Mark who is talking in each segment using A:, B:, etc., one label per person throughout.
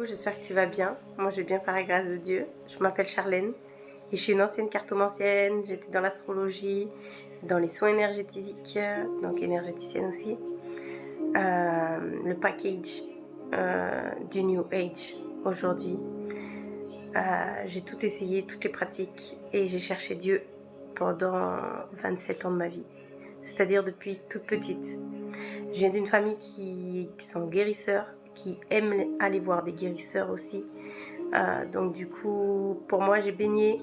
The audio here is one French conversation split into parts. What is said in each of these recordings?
A: J'espère que tu vas bien. Moi, je vais bien par la grâce de Dieu. Je m'appelle Charlène et je suis une ancienne cartomancienne. J'étais dans l'astrologie, dans les soins énergétiques, donc énergéticienne aussi. Le package du New Age aujourd'hui. J'ai tout essayé, toutes les pratiques et j'ai cherché Dieu pendant 27 ans de ma vie. C'est-à-dire depuis toute petite. Je viens d'une famille qui sont guérisseurs, qui aiment aller voir des guérisseurs aussi. Donc du coup, pour moi, j'ai baigné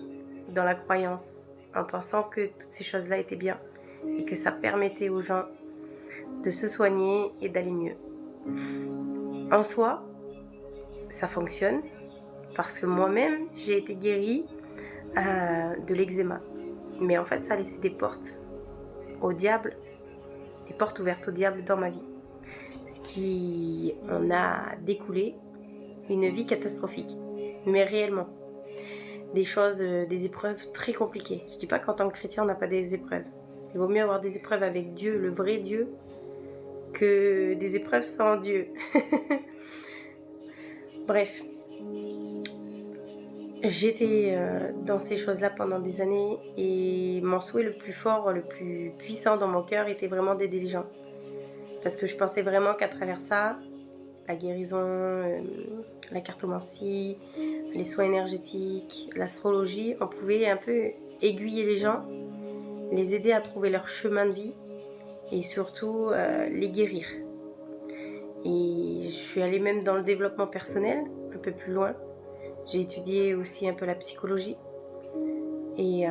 A: dans la croyance en pensant que toutes ces choses-là étaient bien et que ça permettait aux gens de se soigner et d'aller mieux. En soi, ça fonctionne parce que moi-même, j'ai été guérie de l'eczéma. Mais en fait, ça a laissé des portes au diable, des portes ouvertes au diable dans ma vie. Ce qui en a découlé une vie catastrophique, mais réellement. Des choses, des épreuves très compliquées. Je dis pas qu'en tant que chrétien, on n'a pas des épreuves. Il vaut mieux avoir des épreuves avec Dieu, le vrai Dieu, que des épreuves sans Dieu. Bref. J'étais dans ces choses-là pendant des années et mon souhait le plus fort, le plus puissant dans mon cœur était vraiment d'aider les gens. Parce que je pensais vraiment qu'à travers ça, la guérison, la cartomancie, les soins énergétiques, l'astrologie, on pouvait un peu aiguiller les gens, les aider à trouver leur chemin de vie et surtout les guérir. Et je suis allée même dans le développement personnel, un peu plus loin. J'ai étudié aussi un peu la psychologie et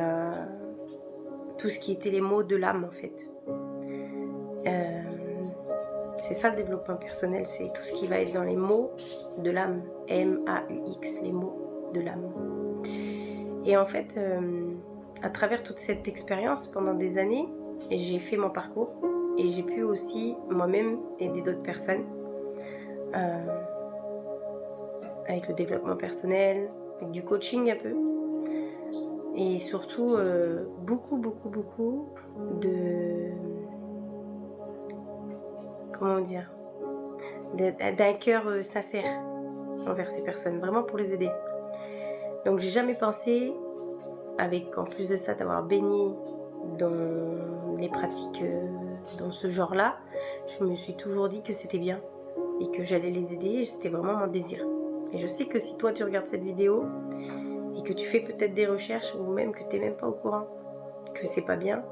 A: tout ce qui était les mots de l'âme en fait. C'est ça le développement personnel, c'est tout ce qui va être dans les mots de l'âme. M-A-U-X, les mots de l'âme. Et en fait, à travers toute cette expérience pendant des années, j'ai fait mon parcours et j'ai pu aussi moi-même aider d'autres personnes avec le développement personnel, avec du coaching un peu. Et surtout, beaucoup de... Comment dire, d'un cœur sincère envers ces personnes, vraiment pour les aider. Donc j'ai jamais pensé, avec en plus de ça d'avoir baigné dans les pratiques dans ce genre-là, je me suis toujours dit que c'était bien et que j'allais les aider, c'était vraiment mon désir. Et je sais que si toi tu regardes cette vidéo et que tu fais peut-être des recherches ou même que tu n'es même pas au courant, que c'est pas bien,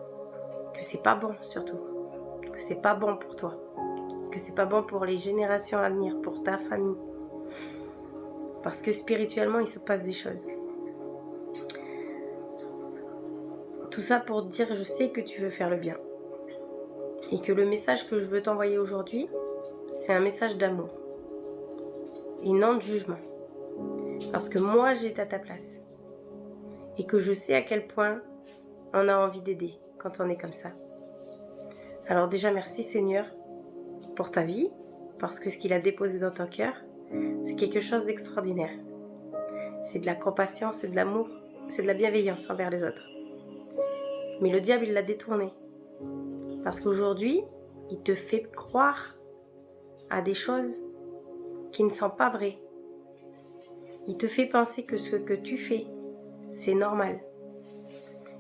A: que c'est pas bon surtout, que c'est pas bon pour toi, que c'est pas bon pour les générations à venir, pour ta famille. Parce que spirituellement, il se passe des choses. Tout ça pour te dire, je sais que tu veux faire le bien. Et que le message que je veux t'envoyer aujourd'hui, c'est un message d'amour. Et non de jugement. Parce que moi, j'étais à ta place. Et que je sais à quel point on a envie d'aider quand on est comme ça. Alors déjà, merci Seigneur pour ta vie, parce que ce qu'il a déposé dans ton cœur, c'est quelque chose d'extraordinaire. C'est de la compassion, c'est de l'amour, c'est de la bienveillance envers les autres. Mais le diable, il l'a détourné. Parce qu'aujourd'hui, il te fait croire à des choses qui ne sont pas vraies. Il te fait penser que ce que tu fais, c'est normal.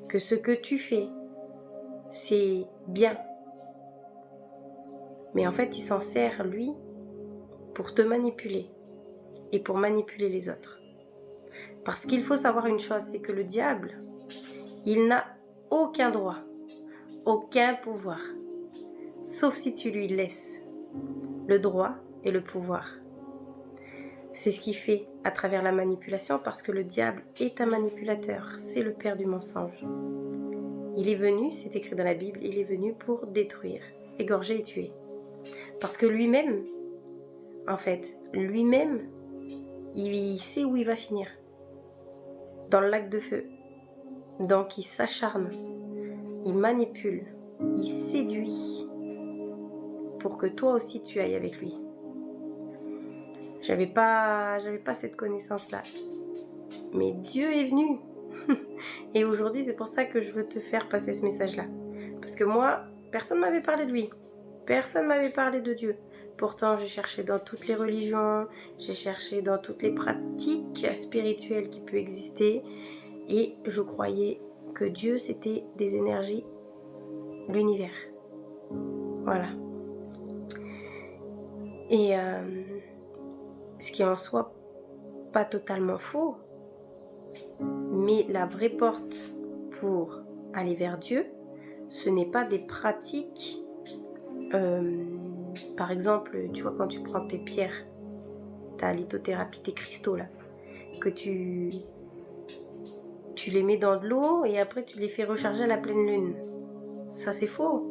A: Que ce que tu fais, c'est bien. Mais en fait, il s'en sert, lui, pour te manipuler et pour manipuler les autres. Parce qu'il faut savoir une chose, c'est que le diable, il n'a aucun droit, aucun pouvoir, sauf si tu lui laisses le droit et le pouvoir. C'est ce qu'il fait à travers la manipulation, parce que le diable est un manipulateur, c'est le père du mensonge. Il est venu, c'est écrit dans la Bible, il est venu pour détruire, égorger et tuer. Parce que lui-même, en fait, lui-même, il sait où il va finir. Dans le lac de feu. Donc il s'acharne, il manipule, il séduit pour que toi aussi tu ailles avec lui. J'avais pas cette connaissance-là. Mais Dieu est venu. Et aujourd'hui, c'est pour ça que je veux te faire passer ce message-là. Parce que moi, personne ne m'avait parlé de lui. Personne ne m'avait parlé de Dieu. pourtant j'ai cherché dans toutes les religions, j'ai cherché dans toutes les pratiques spirituelles qui peuvent exister, et je croyais que Dieu c'était des énergies, l'univers. Voilà. Et ce qui est en soi pas totalement faux, mais la vraie porte pour aller vers Dieu, ce n'est pas des pratiques. Par exemple, tu vois, quand tu prends tes pierres, ta lithothérapie, tes cristaux là, que tu les mets dans de l'eau et après tu les fais recharger à la pleine lune. Ça c'est faux.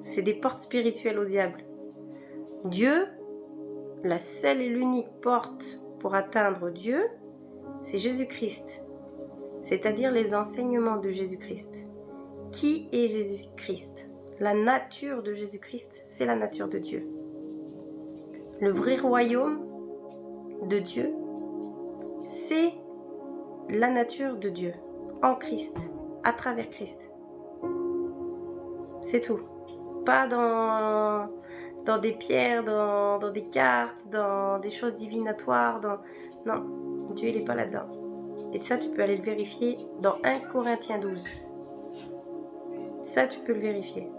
A: C'est des portes spirituelles au diable. Dieu, la seule et l'unique porte pour atteindre Dieu, c'est Jésus-Christ. C'est-à-dire les enseignements de Jésus-Christ. Qui est Jésus-Christ? La nature de Jésus-Christ, c'est la nature de Dieu. Le vrai royaume de Dieu, c'est la nature de Dieu, en Christ, à travers Christ. C'est tout. Pas dans des pierres, dans des cartes, dans des choses divinatoires. Non, Dieu il n'est pas là-dedans. Et ça, tu peux aller le vérifier dans 1 Corinthiens 12. Ça, tu peux le vérifier.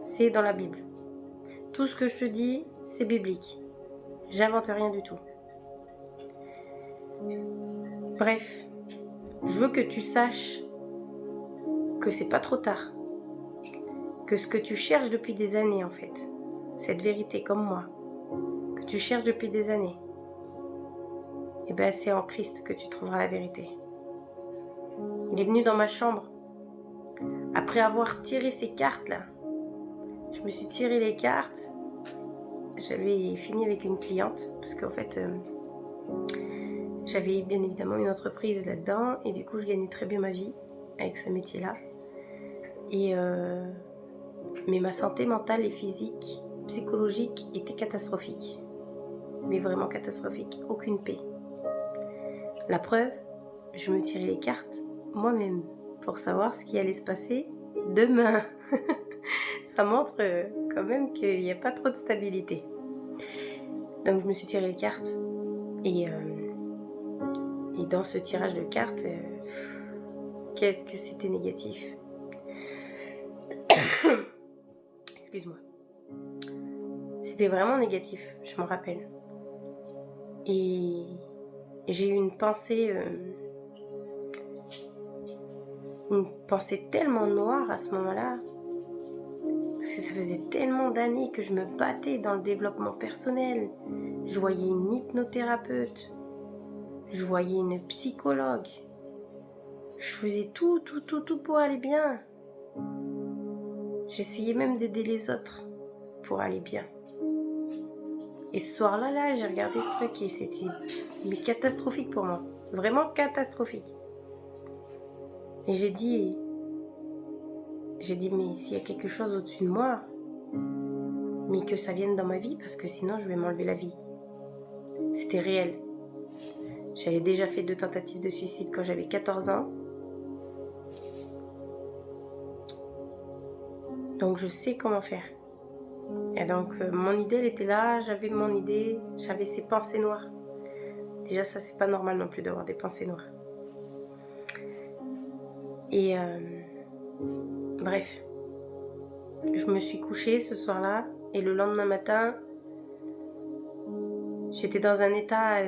A: C'est dans la Bible. Tout ce que je te dis, c'est biblique. J'invente rien du tout. Bref, je veux que tu saches que c'est pas trop tard. Que ce que tu cherches depuis des années, en fait, cette vérité comme moi, que tu cherches depuis des années, eh ben c'est en Christ que tu trouveras la vérité. Il est venu dans ma chambre. Après avoir tiré ces cartes-là, je me suis tiré les cartes. J'avais fini avec une cliente, parce qu'en fait, j'avais bien évidemment une entreprise là-dedans, et du coup, je gagnais très bien ma vie avec ce métier-là. Mais ma santé mentale et physique, psychologique était catastrophique. Mais vraiment catastrophique. Aucune paix. La preuve, je me tirais les cartes moi-même pour savoir ce qui allait se passer demain. Ça montre quand même qu'il n'y a pas trop de stabilité. Donc je me suis tiré les cartes. Et dans ce tirage de cartes, qu'est-ce que c'était négatif. Excuse-moi. C'était vraiment négatif, je m'en rappelle. Et j'ai eu une pensée tellement noire à ce moment-là, parce que ça faisait tellement d'années que je me battais dans le développement personnel. Je voyais une hypnothérapeute, je voyais une psychologue, je faisais tout pour aller bien. J'essayais même d'aider les autres pour aller bien. Et ce soir-là, j'ai regardé ce truc et c'était catastrophique pour moi. Vraiment catastrophique. Et j'ai dit, mais s'il y a quelque chose au-dessus de moi, mais que ça vienne dans ma vie, parce que sinon je vais m'enlever la vie. C'était réel. J'avais déjà fait 2 tentatives de suicide quand j'avais 14 ans. Donc je sais comment faire. Et donc mon idée elle était là, j'avais mon idée, j'avais ces pensées noires. Déjà ça c'est pas normal non plus d'avoir des pensées noires. Et bref, je me suis couchée ce soir-là et le lendemain matin, j'étais dans un état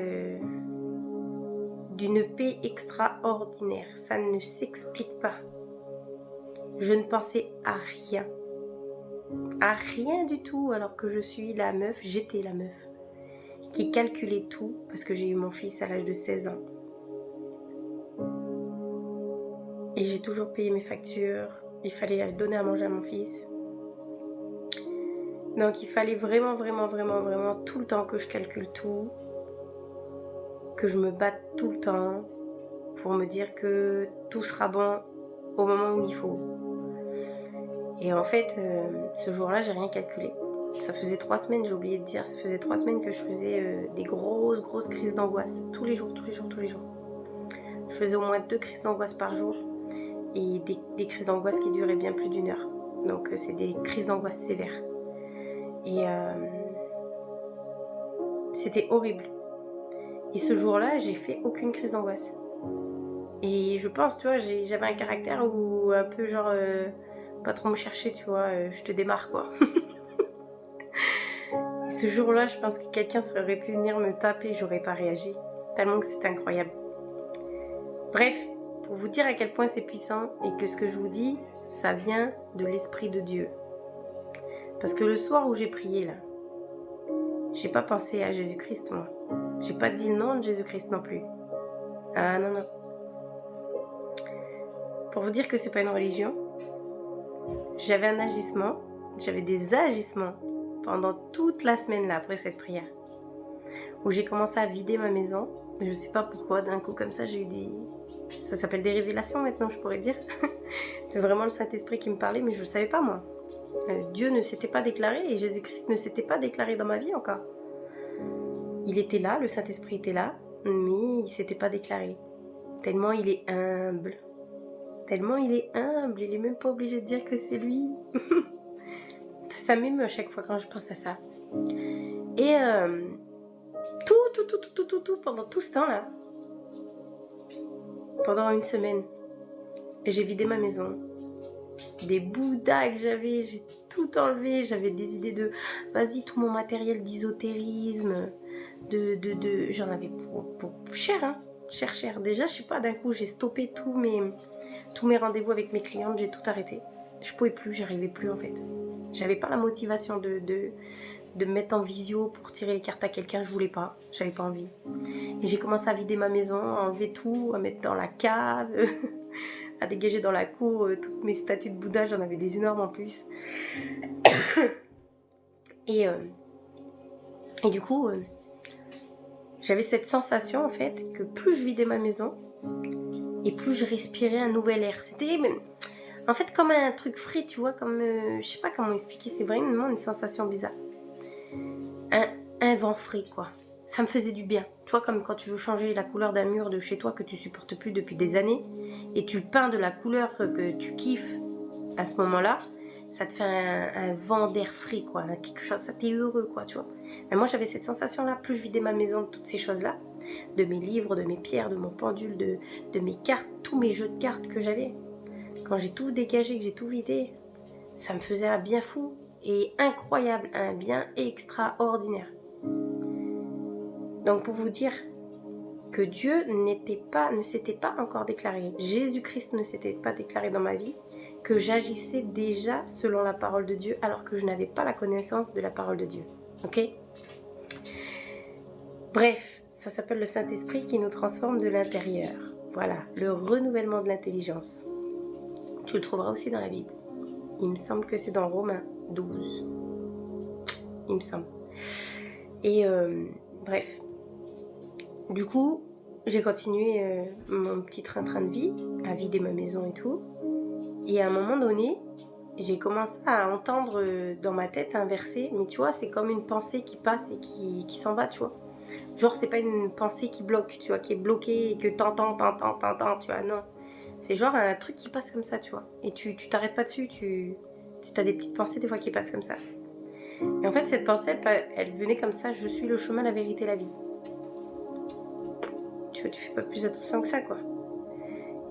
A: d'une paix extraordinaire. Ça ne s'explique pas. Je ne pensais à rien. À rien du tout, alors que je suis la meuf, j'étais la meuf, qui calculait tout, parce que j'ai eu mon fils à l'âge de 16 ans. Et j'ai toujours payé mes factures, il fallait donner à manger à mon fils. Donc il fallait vraiment tout le temps que je calcule tout, que je me batte tout le temps pour me dire que tout sera bon au moment où il faut. Et en fait, ce jour-là, j'ai rien calculé. Ça faisait 3 semaines, j'ai oublié de dire, ça faisait 3 semaines que je faisais des grosses crises d'angoisse. Tous les jours. Je faisais au moins 2 crises d'angoisse par jour. Et des crises d'angoisse qui duraient bien plus d'1 heure. Donc c'est des crises d'angoisse sévères. Et C'était horrible. Et ce jour-là, j'ai fait aucune crise d'angoisse. Et je pense, tu vois, j'avais un caractère où un peu genre, pas trop me chercher, tu vois, je te démarre quoi. Et ce jour-là, je pense que quelqu'un aurait pu venir me taper, j'aurais pas réagi. Tellement que c'était incroyable. Bref, pour vous dire à quel point c'est puissant et que ce que je vous dis, ça vient de l'Esprit de Dieu. Parce que le soir où j'ai prié là, j'ai pas pensé à Jésus-Christ moi. J'ai pas dit le nom de Jésus-Christ non plus. Ah non, non. Pour vous dire que c'est pas une religion, j'avais un agissement, j'avais des agissements pendant toute la semaine là après cette prière. Où j'ai commencé à vider ma maison. Je sais pas pourquoi, d'un coup comme ça j'ai eu des... Ça s'appelle des révélations maintenant, je pourrais dire. C'est vraiment le Saint-Esprit qui me parlait, mais je ne savais pas moi. Dieu ne s'était pas déclaré et Jésus-Christ ne s'était pas déclaré dans ma vie encore. Il était là, le Saint-Esprit était là, mais il ne s'était pas déclaré. Tellement il est humble. Tellement il est humble, il n'est même pas obligé de dire que c'est lui. Ça m'émeut à chaque fois quand je pense à ça. Et pendant tout ce temps-là, pendant une semaine, j'ai vidé ma maison. Des bouddhas que j'avais, j'ai tout enlevé. J'avais des idées de, vas-y, tout mon matériel d'ésotérisme, j'en avais pour cher, hein, cher. Déjà, je sais pas, d'un coup, j'ai stoppé tous mes rendez-vous avec mes clientes, j'ai tout arrêté. Je pouvais plus, j'arrivais plus en fait. J'avais pas la motivation de me mettre en visio pour tirer les cartes à quelqu'un, je voulais pas, j'avais pas envie. Et j'ai commencé à vider ma maison, à enlever tout, à mettre dans la cave, à dégager dans la cour toutes mes statues de Bouddha, j'en avais des énormes en plus. et du coup, j'avais cette sensation en fait que plus je vidais ma maison et plus je respirais un nouvel air. C'était en fait comme un truc frais, tu vois, comme je sais pas comment expliquer, c'est vraiment une sensation bizarre. Un vent frais quoi. Ça me faisait du bien. Tu vois, comme quand tu veux changer la couleur d'un mur de chez toi que tu supportes plus depuis des années et tu le peins de la couleur que tu kiffes à ce moment-là, ça te fait un vent d'air frais, quoi. Quelque chose, ça t'est heureux, quoi, tu vois. Mais moi, j'avais cette sensation-là. Plus je vidais ma maison de toutes ces choses-là, de mes livres, de mes pierres, de mon pendule, de mes cartes, tous mes jeux de cartes que j'avais. Quand j'ai tout dégagé, que j'ai tout vidé, ça me faisait un bien fou et incroyable, un bien extraordinaire. Donc pour vous dire que Dieu ne s'était pas encore déclaré, Jésus-Christ ne s'était pas déclaré dans ma vie, que j'agissais déjà selon la parole de Dieu alors que je n'avais pas la connaissance de la parole de Dieu. Ok ? Bref, ça s'appelle le Saint-Esprit qui nous transforme de l'intérieur. Voilà, le renouvellement de l'intelligence. Tu le trouveras aussi dans la Bible. Il me semble que c'est dans Romains 12. Il me semble. Et bref. Du coup, j'ai continué mon petit train-train de vie, à vider ma maison et tout. Et à un moment donné, j'ai commencé à entendre dans ma tête un verset. Mais tu vois, c'est comme une pensée qui passe et qui s'en va, tu vois. Genre, c'est pas une pensée qui bloque, tu vois, qui est bloquée et que t'entends, tu vois, non. C'est genre un truc qui passe comme ça, tu vois. Et tu t'arrêtes pas dessus, tu as des petites pensées des fois qui passent comme ça. Et en fait, cette pensée, elle venait comme ça, je suis le chemin, la vérité, la vie. Tu vois, tu fais pas plus attention que ça, quoi.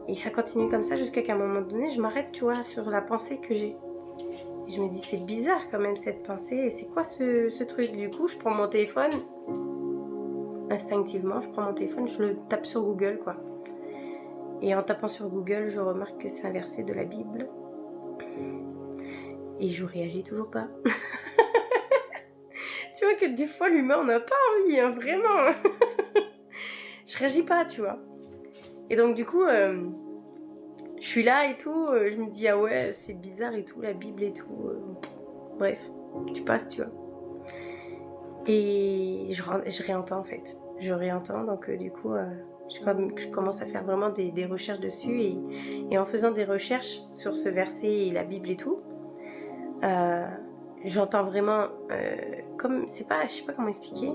A: Et ça continue comme ça jusqu'à qu'à un moment donné, je m'arrête, tu vois, sur la pensée que j'ai. Et je me dis, c'est bizarre quand même cette pensée, et c'est quoi ce truc? Du coup, je prends mon téléphone, instinctivement, je prends mon téléphone, je le tape sur Google, quoi. Et en tapant sur Google, je remarque que c'est un verset de la Bible. Et je réagis toujours pas. Tu vois que des fois, l'humain, on n'a pas envie, hein, vraiment. Je réagis pas, tu vois. Et donc, du coup, je suis là et tout, je me dis, ah ouais, c'est bizarre et tout, la Bible et tout. Bref, tu passes, tu vois. Et je réentends, en fait. Je réentends, donc du coup, je commence à faire vraiment des recherches dessus. Et en faisant des recherches sur ce verset et la Bible et tout, j'entends vraiment comme, je sais pas comment expliquer,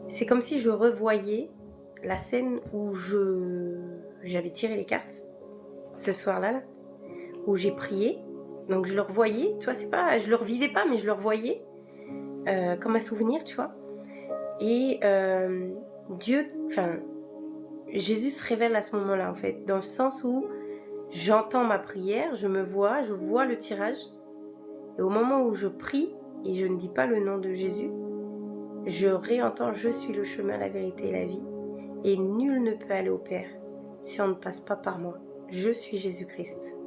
A: c'est comme si je revoyais la scène où j'avais tiré les cartes ce soir-là, où j'ai prié. Donc je le revoyais, tu vois, c'est pas, je le revivais pas, mais je le revoyais comme un souvenir, tu vois. Et Dieu, enfin, Jésus se révèle à ce moment-là, en fait, dans le sens où j'entends ma prière, je vois le tirage, et au moment où je prie, et je ne dis pas le nom de Jésus, je réentends « Je suis le chemin, la vérité et la vie, et nul ne peut aller au Père si on ne passe pas par moi. Je suis Jésus-Christ. »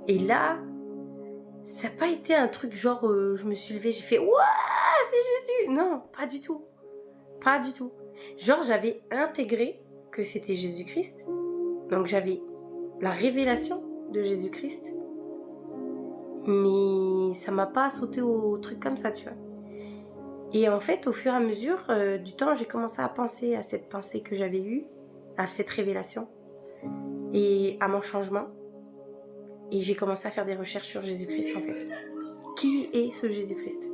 A: Et là, ça n'a pas été un truc genre, je me suis levée, j'ai fait « Ouah, c'est Jésus !» Non, pas du tout. Pas du tout. Genre, j'avais intégré que c'était Jésus-Christ. Donc, j'avais la révélation de Jésus-Christ. Mais ça m'a pas sauté au truc comme ça, tu vois. Et en fait, au fur et à mesure du temps, j'ai commencé à penser à cette pensée que j'avais eue, à cette révélation et à mon changement. Et j'ai commencé à faire des recherches sur Jésus-Christ, en fait. Qui est ce Jésus-Christ?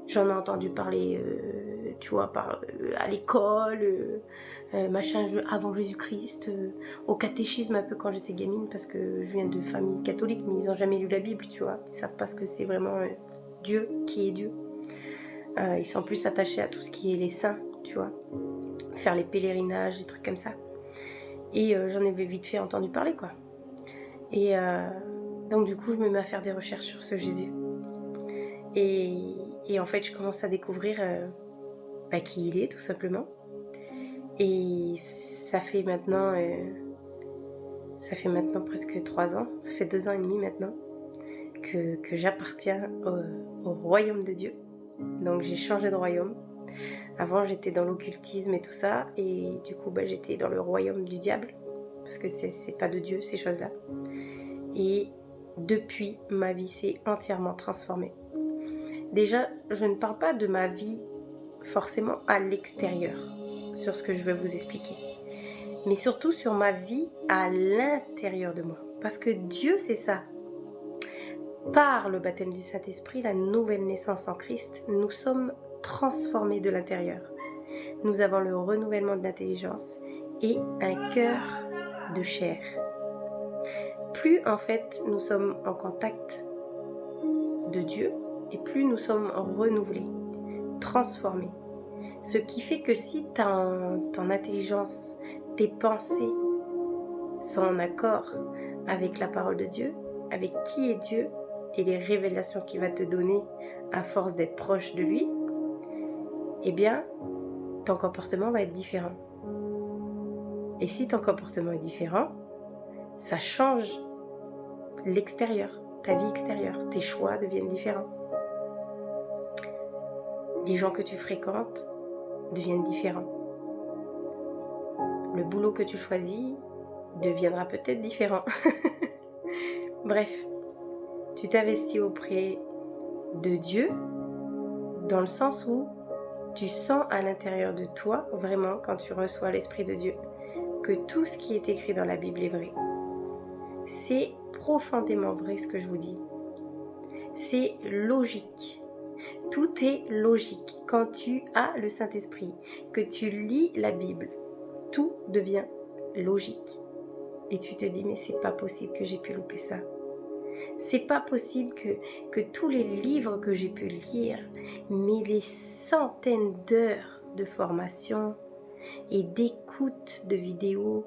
A: J'en ai entendu parler, tu vois, à l'école, machin, avant Jésus-Christ, au catéchisme un peu quand j'étais gamine, parce que je viens de famille catholique, mais ils n'ont jamais lu la Bible, tu vois. Ils ne savent pas ce que c'est vraiment Dieu, qui est Dieu. Ils sont plus attachés à tout ce qui est les saints, tu vois. Faire les pèlerinages, des trucs comme ça. Et j'en avais vite fait entendu parler, quoi. Et donc du coup, je me mets à faire des recherches sur ce Jésus. Et en fait, je commence à découvrir qui il est, tout simplement. Et ça fait maintenant presque 3 ans, ça fait 2 ans et demi maintenant, que j'appartiens au royaume de Dieu. Donc j'ai changé de royaume. Avant, j'étais dans l'occultisme et tout ça, et du coup, j'étais dans le royaume du diable, parce que c'est pas de Dieu, ces choses-là. Et depuis, ma vie s'est entièrement transformée. Déjà, je ne parle pas de ma vie forcément à l'extérieur, sur ce que je vais vous expliquer, mais surtout sur ma vie à l'intérieur de moi. Parce que Dieu, c'est ça. Par le baptême du Saint-Esprit, la nouvelle naissance en Christ, nous sommes transformés de l'intérieur. Nous avons le renouvellement de l'intelligence et un cœur de chair. Plus en fait nous sommes en contact de Dieu et plus nous sommes renouvelés, transformés. Ce qui fait que si ton intelligence, tes pensées sont en accord avec la parole de Dieu, avec qui est Dieu et les révélations qu'il va te donner à force d'être proche de lui, eh bien, ton comportement va être différent. Et si ton comportement est différent, ça change l'extérieur, ta vie extérieure, tes choix deviennent différents. Les gens que tu fréquentes deviennent différents. Le boulot que tu choisis deviendra peut-être différent. Bref, tu t'investis auprès de Dieu dans le sens où tu sens à l'intérieur de toi, vraiment, quand tu reçois l'Esprit de Dieu, que tout ce qui est écrit dans la Bible est vrai. C'est profondément vrai ce que je vous dis. C'est logique. Tout est logique. Quand tu as le Saint-Esprit, que tu lis la Bible, tout devient logique. Et tu te dis, mais c'est pas possible que j'ai pu louper ça. C'est pas possible que tous les livres que j'ai pu lire, mais les centaines d'heures de formation et d'écoute de vidéos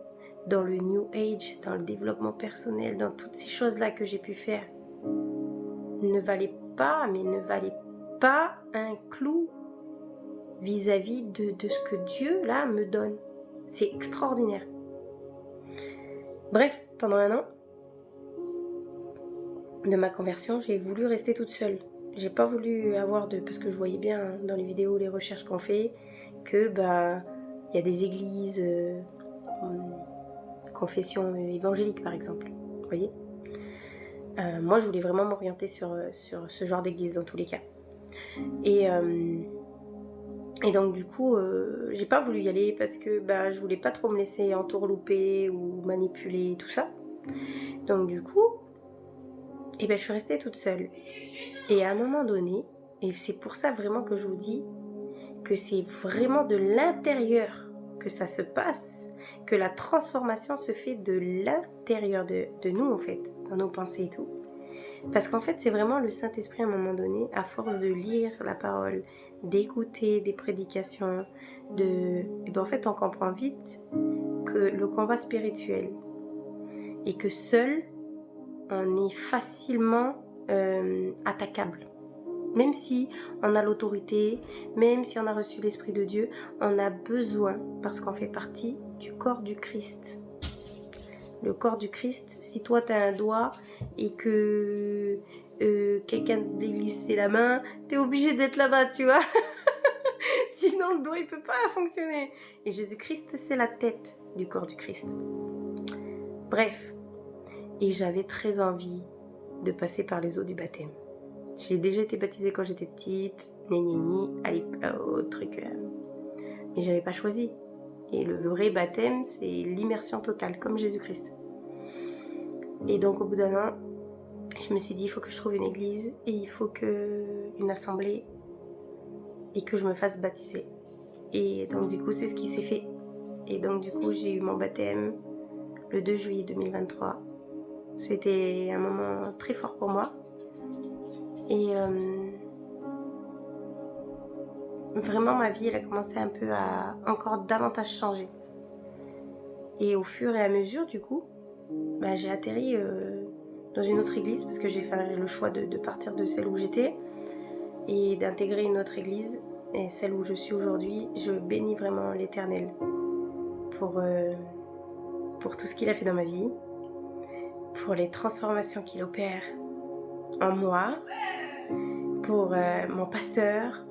A: dans le New Age, dans le développement personnel, dans toutes ces choses-là que j'ai pu faire, ne valaient pas un clou vis-à-vis de ce que Dieu, là, me donne. C'est extraordinaire. Bref, pendant 1 an de ma conversion, j'ai voulu rester toute seule. J'ai pas voulu avoir parce que je voyais bien dans les vidéos, les recherches qu'on fait, que y a des églises, confession évangélique par exemple. Vous voyez, moi je voulais vraiment m'orienter sur ce genre d'église dans tous les cas. Et donc du coup, j'ai pas voulu y aller parce que je voulais pas trop me laisser entourlouper ou manipuler tout ça. Donc du coup, je suis restée toute seule. Et à un moment donné, et c'est pour ça vraiment que je vous dis que c'est vraiment de l'intérieur que ça se passe, que la transformation se fait de l'intérieur de nous en fait, dans nos pensées et tout. Parce qu'en fait, c'est vraiment le Saint-Esprit à un moment donné, à force de lire la parole, d'écouter des prédications, et ben en fait, on comprend vite que le combat spirituel et que seul, on est facilement attaquable. Même si on a l'autorité, même si on a reçu l'Esprit de Dieu, on a besoin, parce qu'on fait partie du corps du Christ. Le corps du Christ, si toi tu as un doigt et que quelqu'un te glisse la main, tu es obligé d'être là-bas, tu vois. Sinon le doigt il peut pas fonctionner. Et Jésus-Christ, c'est la tête du corps du Christ. Bref, et j'avais très envie de passer par les eaux du baptême. J'ai déjà été baptisée quand j'étais petite, allez, au truc. Mais j'avais pas choisi. Et le vrai baptême, c'est l'immersion totale, comme Jésus-Christ. Et donc au bout d'un an, je me suis dit, il faut que je trouve une église et il faut une assemblée et que je me fasse baptiser. Et donc du coup, c'est ce qui s'est fait. Et donc du coup, j'ai eu mon baptême le 2 juillet 2023. C'était un moment très fort pour moi. Et vraiment, ma vie, elle a commencé un peu à encore davantage changer. Et au fur et à mesure, du coup, j'ai atterri dans une autre église parce que j'ai fait le choix de partir de celle où j'étais et d'intégrer une autre église. Et celle où je suis aujourd'hui, je bénis vraiment l'Éternel pour tout ce qu'il a fait dans ma vie, pour les transformations qu'il opère en moi, pour mon pasteur,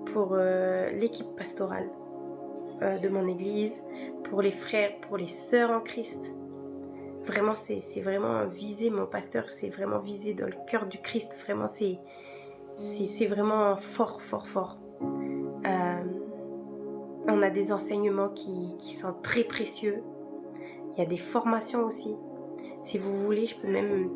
A: pour l'équipe pastorale de mon église, pour les frères, pour les sœurs en Christ. Vraiment, c'est vraiment visé, mon pasteur, c'est vraiment visé dans le cœur du Christ. Vraiment, c'est vraiment fort, fort, fort. On a des enseignements qui sont très précieux. Il y a des formations aussi. Si vous voulez, je peux même...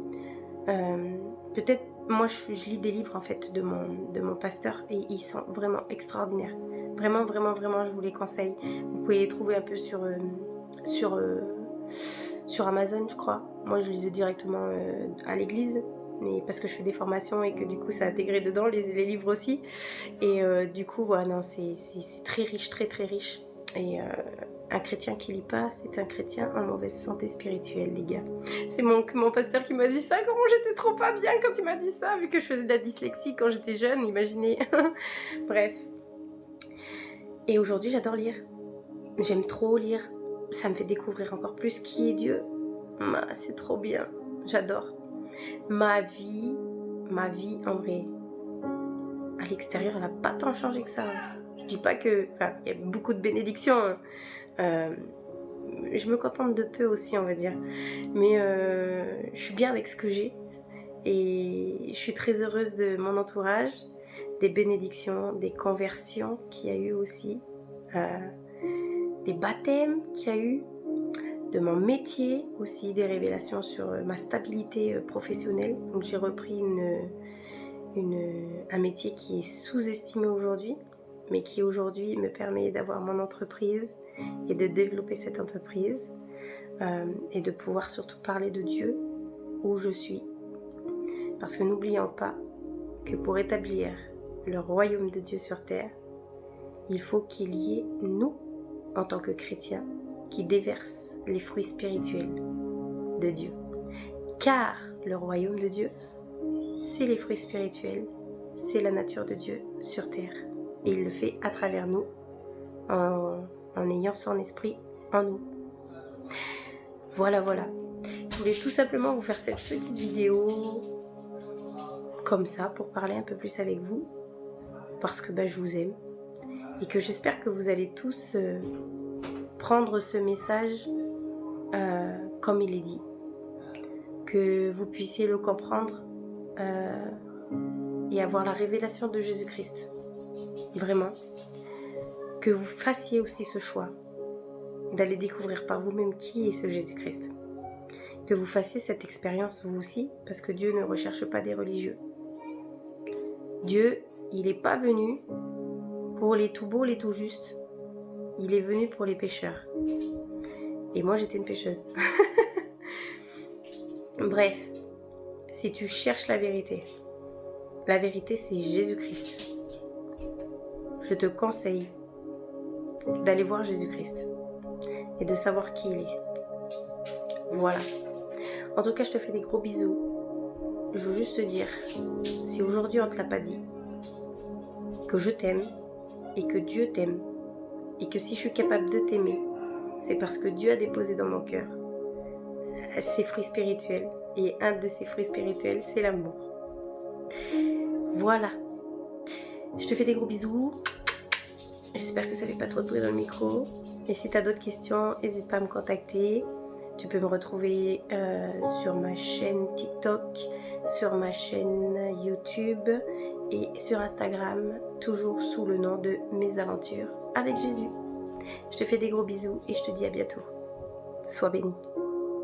A: peut-être, moi, je lis des livres, en fait, de mon pasteur et ils sont vraiment extraordinaires. Vraiment, vraiment, vraiment, je vous les conseille. Vous pouvez les trouver un peu sur Amazon, je crois. Moi, je les ai directement à l'église, mais parce que je fais des formations et que du coup, ça a intégré dedans, les livres aussi. Et du coup, ouais, non, c'est très riche, très, très riche. Et un chrétien qui lit pas, c'est un chrétien en mauvaise santé spirituelle, les gars. C'est mon pasteur qui m'a dit ça. Comment j'étais trop pas bien quand il m'a dit ça, vu que je faisais de la dyslexie quand j'étais jeune, imaginez. Bref. Et aujourd'hui, j'adore lire. J'aime trop lire. Ça me fait découvrir encore plus qui est Dieu. C'est trop bien. J'adore. Ma vie, en vrai, à l'extérieur, elle n'a pas tant changé que ça. Je dis pas que... Enfin, il y a beaucoup de bénédictions. Je me contente de peu aussi, on va dire. Mais je suis bien avec ce que j'ai. Et je suis très heureuse de mon entourage, des bénédictions, des conversions qu'il y a eu aussi, des baptêmes qu'il y a eu, de mon métier aussi, des révélations sur ma stabilité professionnelle. Donc j'ai repris un métier qui est sous-estimé aujourd'hui, mais qui aujourd'hui me permet d'avoir mon entreprise et de développer cette entreprise et de pouvoir surtout parler de Dieu où je suis. Parce que n'oublions pas que pour établir le royaume de Dieu sur terre, il faut qu'il y ait nous, en tant que chrétiens, qui déversent les fruits spirituels de Dieu. Car le royaume de Dieu, c'est les fruits spirituels, c'est la nature de Dieu sur terre. Et il le fait à travers nous, en ayant son esprit en nous. Voilà, voilà. Je voulais tout simplement vous faire cette petite vidéo comme ça pour parler un peu plus avec vous parce que je vous aime et que j'espère que vous allez tous prendre ce message comme il est dit, que vous puissiez le comprendre et avoir la révélation de Jésus-Christ, vraiment, que vous fassiez aussi ce choix d'aller découvrir par vous-même qui est ce Jésus-Christ, que vous fassiez cette expérience vous aussi, parce que Dieu ne recherche pas des religieux. Dieu, il n'est pas venu pour les tout beaux, les tout justes. Il est venu pour les pécheurs. Et moi, j'étais une pécheuse. Bref, si tu cherches la vérité c'est Jésus-Christ. Je te conseille d'aller voir Jésus-Christ et de savoir qui il est. Voilà. En tout cas, je te fais des gros bisous. Je veux juste te dire, si aujourd'hui on ne te l'a pas dit, que je t'aime et que Dieu t'aime, et que si je suis capable de t'aimer, c'est parce que Dieu a déposé dans mon cœur ses fruits spirituels. Et un de ces fruits spirituels, c'est l'amour. Voilà. Je te fais des gros bisous. J'espère que ça fait pas trop de bruit dans le micro. Et si tu as d'autres questions, n'hésite pas à me contacter. Tu peux me retrouver sur ma chaîne TikTok, sur ma chaîne YouTube et sur Instagram, toujours sous le nom de Mes Aventures avec Jésus. Je te fais des gros bisous et je te dis à bientôt. Sois béni.